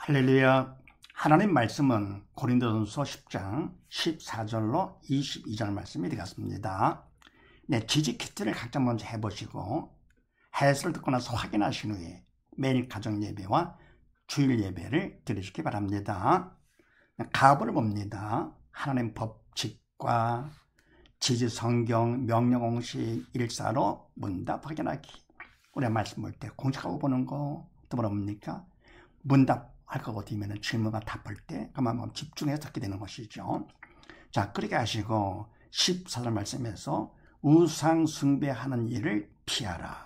할렐루야. 하나님 말씀은 고린도전서 10장 14절로 22절 말씀이 되겠습니다. 지지 퀴즈를 각자 먼저 해보시고 해설을 듣고 나서 확인하신 후에 매일 가정 예배와 주일 예배를 드리시기 바랍니다. 가부를 봅니다. 하나님 법칙과 지지 성경 명령 공식 일사로 문답 확인하기. 우리가 말씀 볼 때 공식하고 보는 거 또 뭐라 뭡니까? 문답 할 거고 뒤면은 질문과 답할 때 그만 집중해서 듣게 되는 것이죠. 자, 그렇게 하시고 14절 말씀에서 우상 숭배하는 일을 피하라.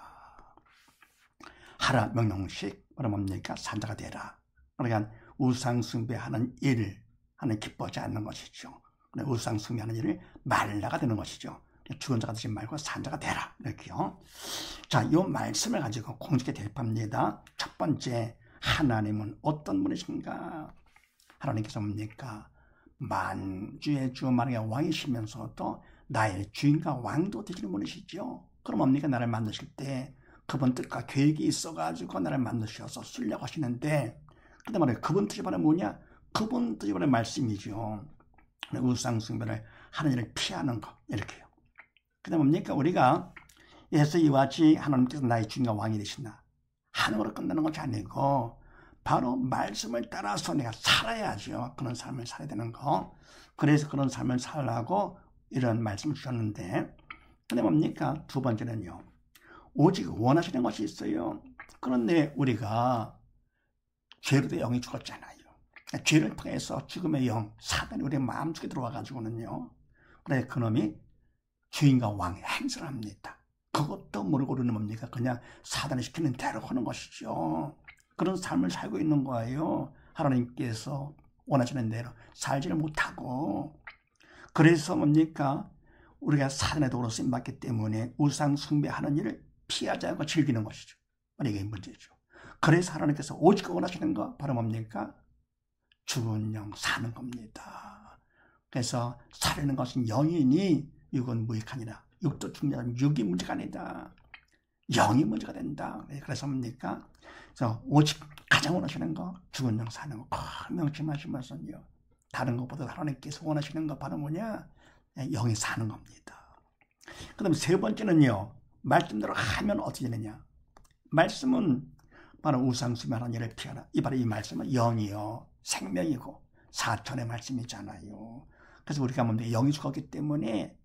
하라 명령식 뭐라 뭡니까? 산자가 되라. 그러니까 우상 숭배하는 일을 하는 기뻐하지 않는 것이죠. 우상 숭배하는 일을 말라가 되는 것이죠. 죽은 자가 되지 말고 산자가 되라. 이렇게요. 자, 이 말씀을 가지고 공식에 대입합니다. 첫 번째, 하나님은 어떤 분이신가? 하나님께서 뭡니까? 만주의 주 만왕의 왕이시면서도 나의 주인과 왕도 되시는 분이시죠. 그럼 뭡니까? 나를 만드실 때 그분 뜻과 계획이 있어가지고 나를 만드셔서 쓰려고 하시는데, 그때 말이에요. 그분 뜻이 바로 뭐냐? 그분 뜻이 바로 말씀이죠. 우상 숭배를 하는 일을 피하는 것, 이렇게요. 그다음 뭡니까? 우리가 예수 이와 같이 하나님께서 나의 주인과 왕이 되신다. 한으로 끝나는 것이 아니고 바로 말씀을 따라서 내가 살아야죠. 그런 삶을 살아야 되는 거. 그래서 그런 삶을 살라고 이런 말씀을 주셨는데, 근데 뭡니까? 두 번째는요. 오직 원하시는 것이 있어요. 그런데 우리가 죄로도 영이 죽었잖아요. 죄를 통해서 죽음의 영, 사단이 우리의 마음속에 들어와가지고는요. 그래 그놈이 주인과 왕의 행세를 합니다. 그것도 모르고 우리는 뭡니까? 그냥 사단이 시키는 대로 하는 것이죠. 그런 삶을 살고 있는 거예요. 하나님께서 원하시는 대로 살지를 못하고. 그래서 뭡니까? 우리가 사단의 도구로 쓰임받기 때문에 우상 숭배하는 일을 피하지 않고 즐기는 것이죠. 이게 문제죠. 그래서 하나님께서 오직 원하시는 거 바로 뭡니까? 죽은 영 사는 겁니다. 그래서 살리는 것은 영이니 육은 무익하니라. 육도 중요한 육이 문제가 아니다. 영이 문제가 된다. 그래서 뭡니까? 그래서 오직 가장 원하시는 거 죽은 영 사는 거 명심하시면서요. 다른 것보다 하나님께서 원하시는 거 바로 뭐냐? 영이 사는 겁니다. 그 다음에 세 번째는요. 말씀대로 하면 어떻게 되느냐? 말씀은 바로 우상숭배하는 일을 피하라. 바로 이 말씀은 영이요. 생명이고 사천의 말씀이잖아요. 그래서 우리가 뭔데 영이 죽었기 때문에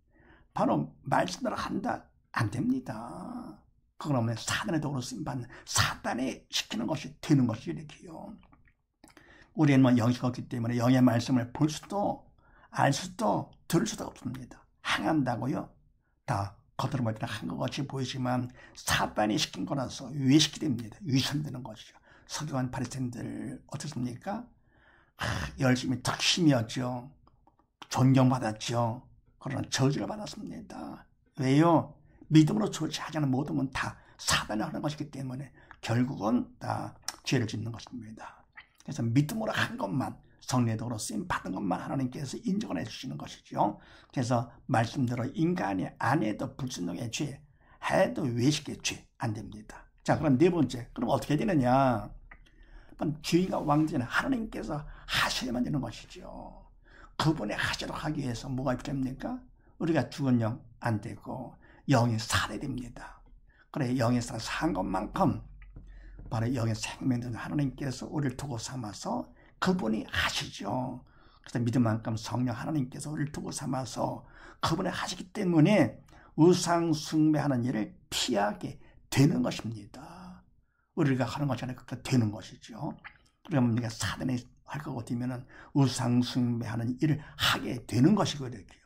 바로 말씀대로 한다? 안 됩니다. 그러면 사단의 도구로 쓰임받는 사단이 시키는 것이 되는 것이 이렇게요. 우리는 영이 죽었기 때문에 영의 말씀을 볼 수도 알 수도 들을 수도 없습니다. 행한다고요? 다 겉으로 보이는 한 것 같이 보이지만 사단이 시킨 거라서 위시키게 됩니다. 위선되는 것이죠. 서기관 바리새인들 어떻습니까? 열심히 덕심이었죠. 존경받았죠. 그러나 저주를 받았습니다. 왜요? 믿음으로 조치하자는 모든 건 다 사단이 하는 것이기 때문에 결국은 다 죄를 짓는 것입니다. 그래서 믿음으로 한 것만, 성례도로 쓰임 받은 것만 하나님께서 인정을 해주시는 것이죠. 그래서 말씀대로 인간이 안 해도 불순종의 죄, 해도 외식의 죄 안 됩니다. 자, 그럼 네 번째, 그럼 어떻게 되느냐? 주인과 왕들은 하나님께서 하셔야만 되는 것이죠. 그분의 하시도록 하기 위해서 뭐가 필요합니까? 우리가 죽은 영 안 되고 영이 살아야 됩니다. 그래 영이 산 것만큼 바로 영의 생명된 하나님께서 우리를 두고 삼아서 그분이 하시죠. 그래서 믿음만큼 성령 하나님께서 우리를 두고 삼아서 그분이 하시기 때문에 우상 숭배하는 일을 피하게 되는 것입니다. 우리가 하는 것이 아니라 그렇게 되는 것이죠. 그러면 우리가 사단이 할 거고 되면은 우상 숭배하는 일을 하게 되는 것이고 이렇게요.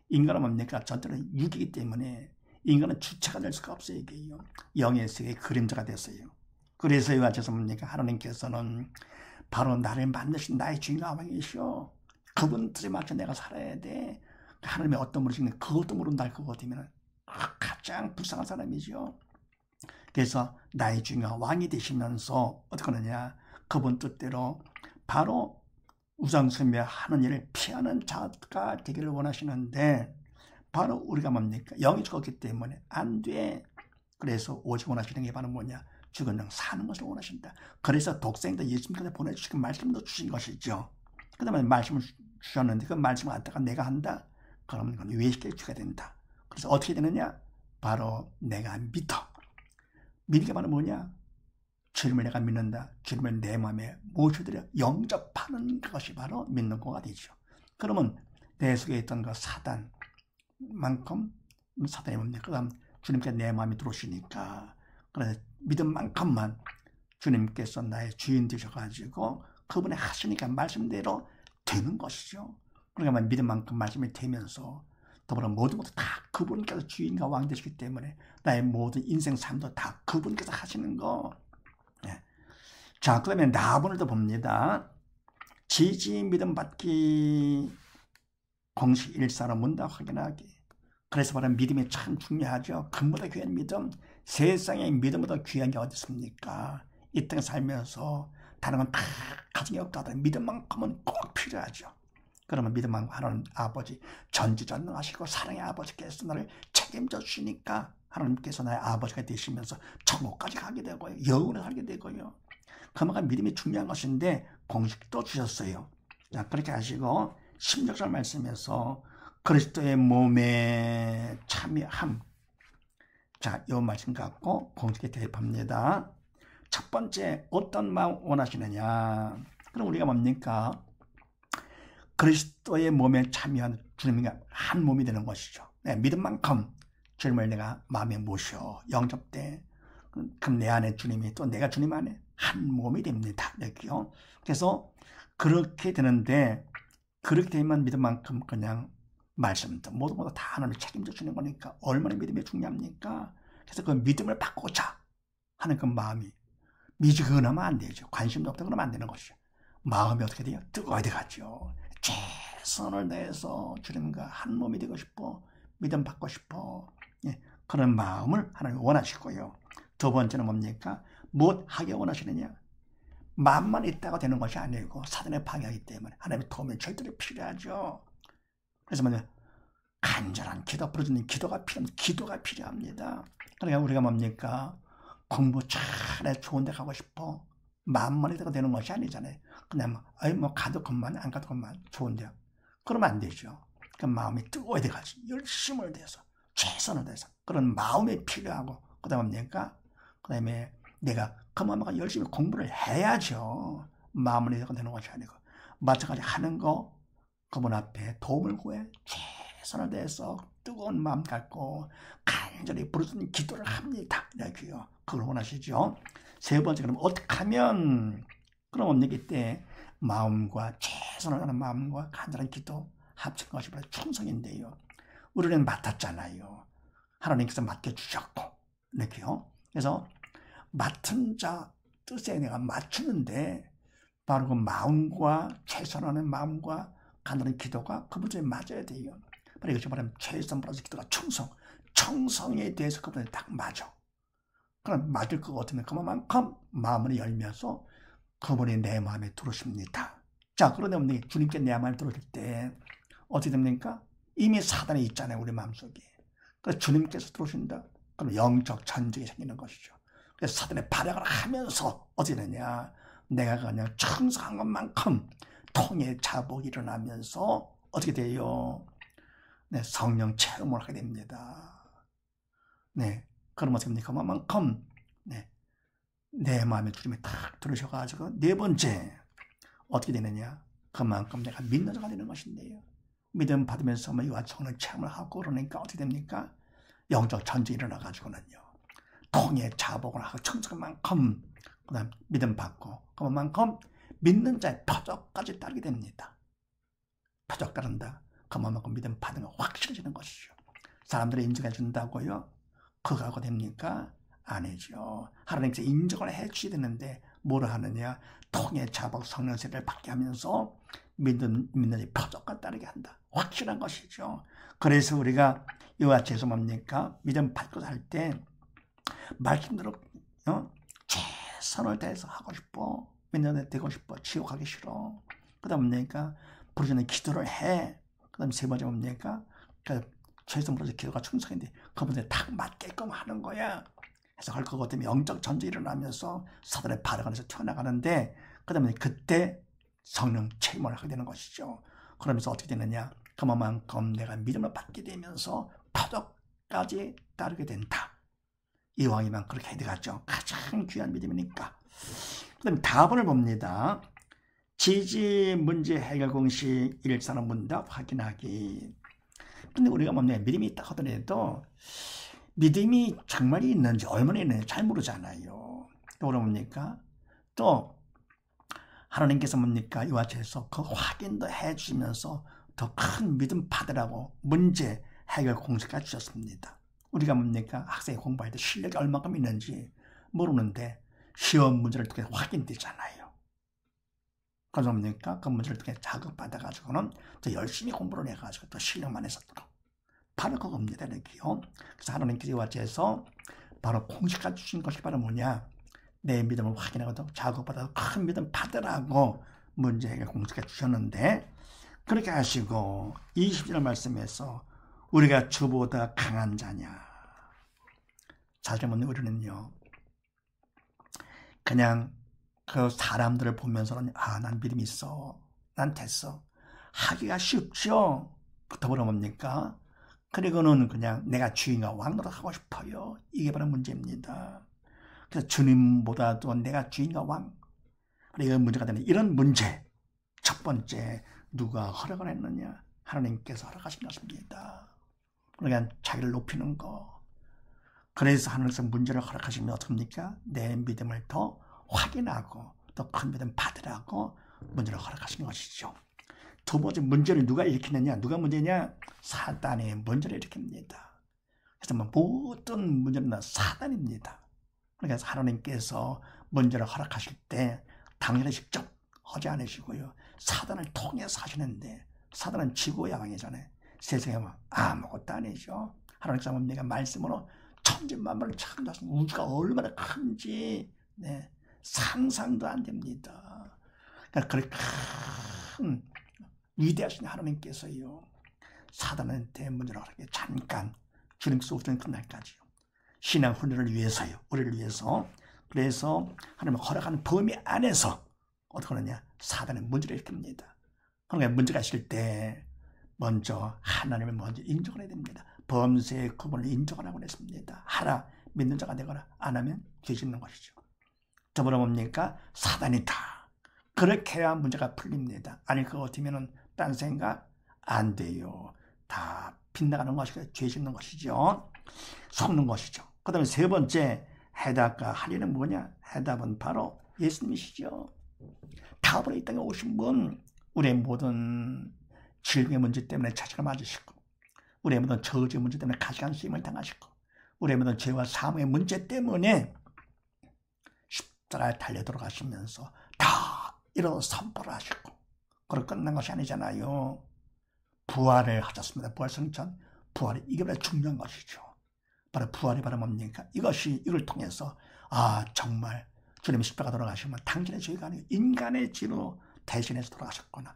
인간은 뭡니까? 전체는 육이기 때문에 인간은 주체가 될 수가 없어요. 이게요. 영의 세계의 그림자가 됐어요. 그래서 이와 같이 뭡니까? 하나님께서는 바로 나를 만드신 나의 주인과 왕이시오. 그분 뜻에 맞춰 내가 살아야 돼. 하나님의 어떤 분이신지 그것도 모른다 할 거고 되면 가장 불쌍한 사람이죠. 그래서 나의 주인과 왕이 되시면서 어떻게 하느냐? 그분 뜻대로 바로 우상숭배하는 일을 피하는 자가 되기를 원하시는데 바로 우리가 뭡니까? 영이 죽었기 때문에 안 돼. 그래서 오직 원하시는 게 바로 뭐냐? 죽은 영 사는 것을 원하신다. 그래서 독생자 예수님께서 보내주시고 말씀도 주신 것이죠. 그 다음에 말씀을 주셨는데 그 말씀을 갖다가 내가 한다? 그러면 그건 외식에 주게 된다. 그래서 어떻게 되느냐? 바로 내가 믿어. 믿는 게 바로 뭐냐? 주님을 내가 믿는다. 주님을 내 마음에 모셔들여 영접하는 것이 바로 믿는 거가 되죠. 그러면 내 속에 있던 그 사단만큼 사단이 뭡니까? 그 다음 주님께 내 마음이 들어오시니까 그래서 믿은 만큼만 주님께서 나의 주인 되셔가지고 그분이 하시니까 말씀대로 되는 것이죠. 그러니까 믿은 만큼 말씀이 되면서 더불어 모든 것도 다 그분께서 주인과 왕 되시기 때문에 나의 모든 인생 삶도 다 그분께서 하시는 거. 네. 자, 그 다음에 나본을도 봅니다. 지지 믿음 받기 공식 일사로 문다 확인하기. 그래서 바로 믿음이 참 중요하죠. 금보다 귀한 믿음, 세상의 믿음보다 귀한 게 어디 있습니까? 이 땅에 살면서 다른 건 다 가정이 없다 하더라도 믿음만큼은 꼭 필요하죠. 그러면 믿음만큼 하나님 아버지 전지전능하시고 사랑의 아버지께서 나를 책임져 주시니까 하나님께서 나의 아버지가 되시면서 천국까지 가게 되고요. 영원히 살게 되고요. 그만큼 믿음이 중요한 것인데 공식도 주셨어요. 자, 그렇게 하시고 16절 말씀에서 그리스도의 몸에 참여함. 자, 이 말씀 갖고 공식에 대입합니다. 첫 번째, 어떤 마음 원하시느냐? 그럼 우리가 뭡니까? 그리스도의 몸에 참여한 주님과 한 몸이 되는 것이죠. 네, 믿은 만큼 주님을 내가 마음에 모셔 영접돼. 그럼 내 안에 주님이 또 내가 주님 안에 한 몸이 됩니다. 여기요. 그래서 그렇게 되는데 그렇게 되면 믿은 만큼 그냥 말씀도 모두 다 하나님이 책임져 주는 거니까 얼마나 믿음이 중요합니까? 그래서 그 믿음을 받고자 하는 그 마음이 미지근하면 안 되죠. 관심도 없다 그러면 안 되는 것이죠. 마음이 어떻게 돼요? 뜨거워야 되겠죠. 최선을 다해서 주님과 한 몸이 되고 싶어. 믿음 받고 싶어. 예, 그런 마음을 하나님 원하시고요. 두 번째는 뭡니까? 무엇 하게 원하시느냐? 마음만 있다가 되는 것이 아니고 사단의 방해이기 때문에 하나님의 도움이 절대로 필요하죠. 그래서 뭐냐? 간절한 기도, 부르짖는 기도가 필요합니다. 그러니까 우리가 뭡니까? 공부 잘해 좋은 데 가고 싶어. 마음만 있다가 되는 것이 아니잖아요. 그냥 가도 그만 안 가도 그만 좋은데요. 그러면 안 되죠. 그 마음이 뜨거워야 돼가지고 열심을 내서 최선을 다해서 그런 마음이 필요하고 그 다음에 뭡니까? 그 다음에 내가 그 마음과 열심히 공부를 해야죠. 마음을 내가 되는 것이 아니고 마찬가지 하는 거 그분 앞에 도움을 구해 최선을 다해서 뜨거운 마음 갖고 간절히 부르짖는 기도를 합니다. 이렇게요. 그걸 원하시죠. 세 번째, 그럼 어떻게 하면 그럼 여기 때 마음과 최선을 다하는 마음과 간절한 기도 합친 것이 바로 충성인데요. 우리는 맡았잖아요. 하나님께서 맡겨주셨고 이렇게요. 그래서 맡은 자 뜻에 내가 맞추는데 바로 그 마음과 최선하는 마음과 간절한 기도가 그분에 맞아야 돼요. 바로 이것이 말하면 최선 플러스 기도가 청성에 대해서 그분에 딱 맞아. 그럼 맞을 것 같으면 그만큼 마음을 열면서 그분이 내 마음에 들어오십니다. 자, 그런데 주님께 내 마음에 들어올 때 어떻게 됩니까? 이미 사단이 있잖아요, 우리 마음속에. 그래서 주님께서 들어오신다. 그럼 영적 전쟁이 생기는 것이죠. 그래서 사단의 발악을 하면서 어떻게 되냐? 내가 그냥 충성한 것만큼 통의 자복이 일어나면서 어떻게 돼요? 네, 성령 체험을 하게 됩니다. 네, 그럼 어떻게 됩니까? 그만큼 네, 내 마음에 주님이 탁 들으셔가지고 네 번째 어떻게 되느냐? 그만큼 내가 믿는 자가 되는 것인데요. 믿음 받으면서 이와 성령 체험을 하고 그러니까 어떻게 됩니까? 영적 전쟁이 일어나가지고는요. 통의 자복을 하고 청성한 만큼 그다음 믿음 받고 그만큼 믿는 자의 표적까지 따르게 됩니다. 표적 따른다. 그만큼 믿음 받은 거 확실해지는 것이죠. 사람들이 인정해 준다고요? 그거 하고 됩니까? 아니죠. 하나님께서 인정을 해 주셔야 되는데 뭐를 하느냐? 통의 자복 성령 세례를 받게 하면서 믿는 자의 표적과 따르게 한다. 확실한 것이죠. 그래서 우리가 이와 같이 해서 뭡니까? 믿음 받고 살 때 말씀대로 최선을 다해서 하고 싶어. 믿는 데 되고 싶어. 지옥하기 싫어. 그 다음 뭡니까? 부르짖는 기도를 해. 그 다음 세 번째 뭡니까? 최선 부르짖는 기도가 충성인데 그분들 딱 맞게끔 하는 거야. 해석할 거기 때문에 영적 전쟁이 일어나면서 사단의 발을 안에서 튀어나가는데 그다음에 그때 성령 체험을 하게 되는 것이죠. 그러면서 어떻게 되느냐? 그만큼 내가 믿음을 받게 되면서 파도까지 따르게 된다. 이왕이면 그렇게 해야 되겠죠. 가장 귀한 믿음이니까. 그 다음에 답을 봅니다. 지지 문제 해결 공식 1차는 문답 확인하기. 근데 우리가 믿음이 있다 하더라도 믿음이 정말 있는지 얼마나 있는지 잘 모르잖아요. 또 뭡니까? 또 하나님께서 뭡니까? 이와 같이해서 그 확인도 해주시면서 더 큰 믿음 받으라고 문제 해결 공식까지 주셨습니다. 우리가 뭡니까? 학생이 공부할 때 실력이 얼마큼 있는지 모르는데 시험 문제를 통해 확인되잖아요. 그래서 뭡니까? 그 문제를 통해 자극받아가지고는 더 열심히 공부를 해가지고 더 실력만 해서도록 바로 그겁니다. 이렇게요. 그래서 하나님께서 이와 같이해서 바로 공식까지 주신 것이 바로 뭐냐? 내 믿음을 확인하고 자극받아서 큰 믿음 받으라고 문제 해결 공식까지 주셨는데 그렇게 하시고 20절 말씀에서 우리가 주보다 강한 자냐. 사실 우리는요. 그냥 그 사람들을 보면서는 난 믿음이 있어. 난 됐어. 하기가 쉽죠. 더불어 뭡니까? 그리고는 그냥 내가 주인과 왕 노릇하고 싶어요. 이게 바로 문제입니다. 그래서 주님보다도 내가 주인과 왕. 이런 문제가 되는 이런 문제. 첫 번째 누가 허락을 했느냐? 하나님께서 허락하신 것입니다. 그러니까 자기를 높이는 거. 그래서 하나님께서 문제를 허락하시면 어떻습니까? 내 믿음을 더 확인하고 더 큰 믿음 받으라고 문제를 허락하신 것이죠. 두 번째 문제를 누가 일으키느냐? 누가 문제냐? 사단이 문제를 일으킵니다. 그래서 모든 문제는 사단입니다. 그러니까 하나님께서 문제를 허락하실 때 당연히 직접 하지 않으시고요. 사단을 통해서 하시는데 사단은 지구의 왕이잖아요. 세상에 아무것도 아니죠. 하나님께서 뭡니까? 말씀으로 천지만물을 창조하신 우주가 얼마나 큰지 상상도 안 됩니다. 그러니까 그렇게 큰 위대하신 하나님께서요. 사단한테 문제를 허락해 잠깐 주님께서 오시는 그날까지요. 신앙 훈련을 위해서요. 우리를 위해서. 그래서 하나님을 허락하는 범위 안에서 어떻게 하느냐? 사단의 문제를 일으킵니다. 그러니까 문제가 있을 때 먼저 하나님을 먼저 인정을 해야 됩니다. 범죄의 구분을 인정하라고 했습니다. 하라 믿는 자가 되거나 안 하면 죄 짓는 것이죠. 더불어 뭡니까? 사단이다. 그렇게 해야 문제가 풀립니다. 아니 그거 같으면 딴 생각 안 돼요. 다 빗나가는 것이고 죄 짓는 것이죠. 속는 것이죠. 그 다음에 세 번째 해답과 할인은 뭐냐? 해답은 바로 예수님이시죠. 다음으로 이 땅에 오신 분 우리의 모든 질병의 문제 때문에 자식을 맞으시고 우리의 모든 저주의 문제 때문에 가시관 쓰임을 당하시고 우리의 모든 죄와 사망의 문제 때문에 십자가에 달려 돌아가시면서 다 이뤄 선포를 하시고 그걸 끝난 것이 아니잖아요. 부활을 하셨습니다. 부활 성천 부활이 이게 바로 중요한 것이죠. 바로 부활이 바로 뭡니까? 이걸 통해서 정말 주님이 십자가 돌아가시면 당신의 죄가 아니고 인간의 죄로 대신해서 돌아가셨구나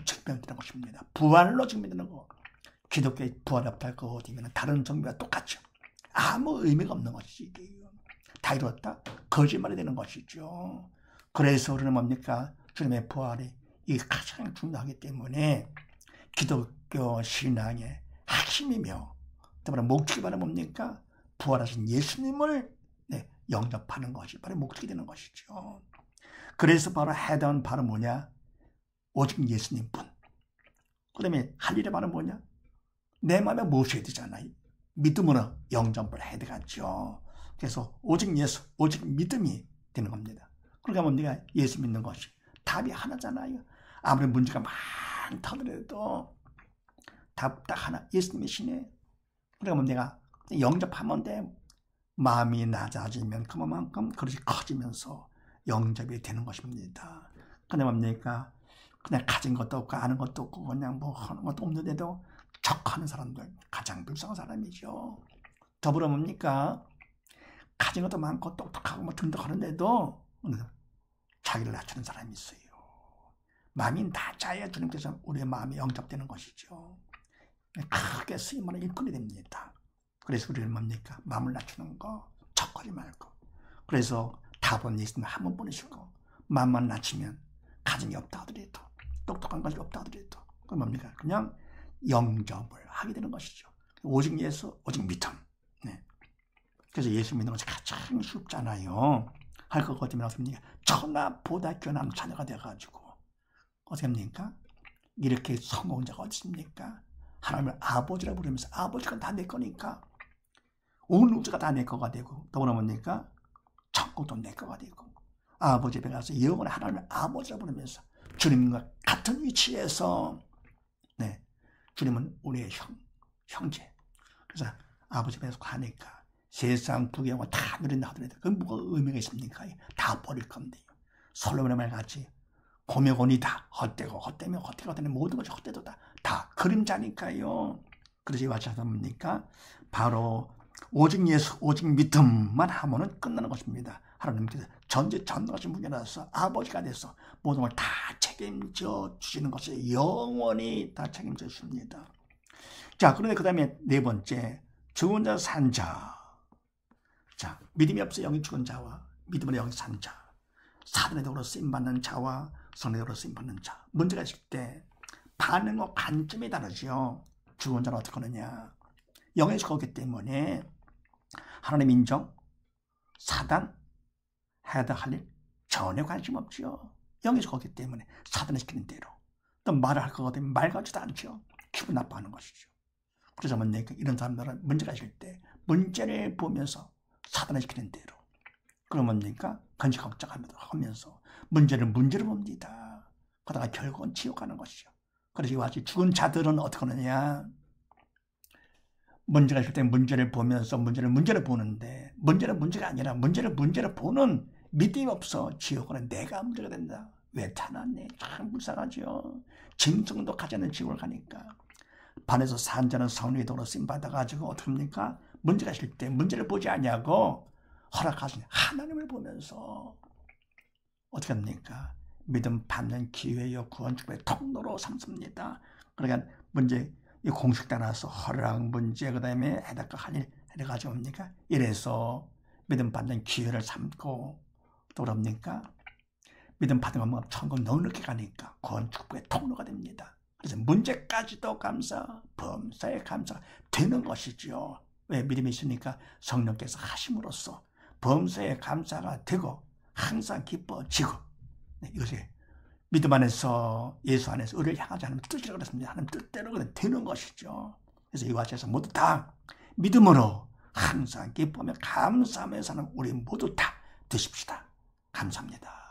증명되는 것입니다. 부활로 증명되는 거. 기독교의 부활이 없다 할 거 어디면 다른 종교와 똑같죠. 아무 의미가 없는 것이지. 다 이뤘다? 거짓말이 되는 것이죠. 그래서 우리는 뭡니까? 주님의 부활이 이게 가장 중요하기 때문에 기독교 신앙의 핵심이며 또한 목적이 바로 뭡니까? 부활하신 예수님을 영접하는 것이 바로 목적이 되는 것이죠. 그래서 바로 해당은 바로 뭐냐? 오직 예수님뿐. 그 다음에 할 일이 바로 뭐냐? 내 마음에 모셔야 되잖아요. 믿음으로 영접을 해야 되겠죠. 그래서 오직 예수, 오직 믿음이 되는 겁니다. 그러니까 뭡니까? 예수 믿는 것이 답이 하나잖아요. 아무리 문제가 많다더라도 답 딱 하나, 예수님이시네. 그러니까 내가 영접하면 돼. 마음이 낮아지면 그만큼 그릇이 커지면서 영접이 되는 것입니다. 근데 뭡니까? 그냥 가진 것도 없고 아는 것도 없고 그냥 하는 것도 없는데도 척하는 사람들 가장 불쌍한 사람이죠. 더불어 뭡니까? 가진 것도 많고 똑똑하고 등등 하는데도 자기를 낮추는 사람이 있어요. 마음이 낮아야 주님께서 우리의 마음이 영접되는 것이죠. 크게 쓰임을 일꾼이 됩니다. 그래서 우리는 뭡니까? 마음을 낮추는 거, 척하지 말고. 그래서 답은 있으면 한 번 보내시고, 마음만 낮추면 가정이 없다 하더라도, 똑똑한 것이 없다 하더라도, 그건 뭡니까? 그냥 영접을 하게 되는 것이죠. 오직 예수, 오직 믿음. 네. 그래서 예수 믿는 것이 가장 쉽잖아요. 할 것 같으면 어떻습니까? 천하보다 귀한 자녀가 돼가지고 어떻게 합니까? 이렇게 성공자가 어디 있습니까? 하나님을 아버지라 부르면서 아버지가 다 내 거니까 온 우주가 다 내 거가 되고 더구나 뭡니까? 천국도 내 거가 되고 아버지 앞에 가서 영원히 하나님을 아버지라 부르면서 주님과 같은 위치에서 네, 주님은 우리의 형제. 그래서 아버지 앞에서 가니까 세상 부귀영화 다 누린다 하더라도 그건 뭐가 의미가 있습니까? 다 버릴 건데요. 솔로몬의 말같이 고명원이다. 헛되고 헛되면 헛되고 헛되는 모든 것이 헛되도다. 다 그림자니까요. 그래서 이 와치 하다 보니까 바로 오직 예수, 오직 믿음만 하면은 끝나는 것입니다. 하나님께서 전능하신 분이라서 아버지가 돼서 모든 걸 다 책임져 주시는 것을 영원히 다 책임져 주십니다. 자, 그런데 그 다음에 네 번째, 죽은 자, 산 자. 자, 믿음이 없어 영이 죽은 자와 믿음으로 영이 산 자. 사단의 도로 쓰임받는 자와 성령의 도로 쓰임받는 자. 문제가 있을 때 반응과 관점이 다르죠. 죽은 자는 어떻게 하느냐. 영에 죽었기 때문에 하나님 인정, 사단, 해야 할 일 전혀 관심 없죠. 영에 죽었기 때문에 사단이 시키는 대로. 또 말을 할 것 같으면 말 같지도 않죠. 기분 나빠하는 것이죠. 그래서 이런 사람들은 문제가 있을 때 문제를 보면서 사단이 시키는 대로. 그러면 뭡니까? 건식 걱정하면서 문제를 봅니다. 그러다가 결국은 지옥 가는 것이죠. 그래서 이와 같이 죽은 자들은 어떻게 하느냐? 문제가 있을 때 문제를 보면서 문제를 보는데 문제는 문제가 아니라 문제를 보는 믿음이 없어 지옥은 내가 문제가 된다. 왜 타났네? 참 불쌍하죠. 짐승도 가지 않는 지옥을 가니까. 반에서 산 자는 성령의 도로 쓰임받아가지고 어떻게 합니까? 문제가 있을 때 문제를 보지 않냐고 허락하신 하나님을 보면서 어떻게 합니까? 믿음 받는 기회요 구원 축복의 통로로 삼습니다. 그러니까 문제 이 공식 따라서 허락 문제 그다음에 해답과 할일 해가지고 뭡니까? 이래서 믿음 받는 기회를 삼고 또 그럽니까? 믿음 받으면 뭐 천국 넉넉히 가니까 구원 축복의 통로가 됩니다. 그래서 문제까지도 감사, 범사에 감사 되는 것이죠. 왜? 믿음이 있으니까 성령께서 하심으로써 범사에 감사가 되고 항상 기뻐지고 네, 이것이 믿음 안에서 예수 안에서 의를 향하지 않으면 뜻이라고 그랬습니다. 하나님 뜻대로 되는 것이죠. 그래서 이와 같이 해서 모두 다 믿음으로 항상 기뻐하며 감사하며 사는 우리 모두 다 되십시다. 감사합니다.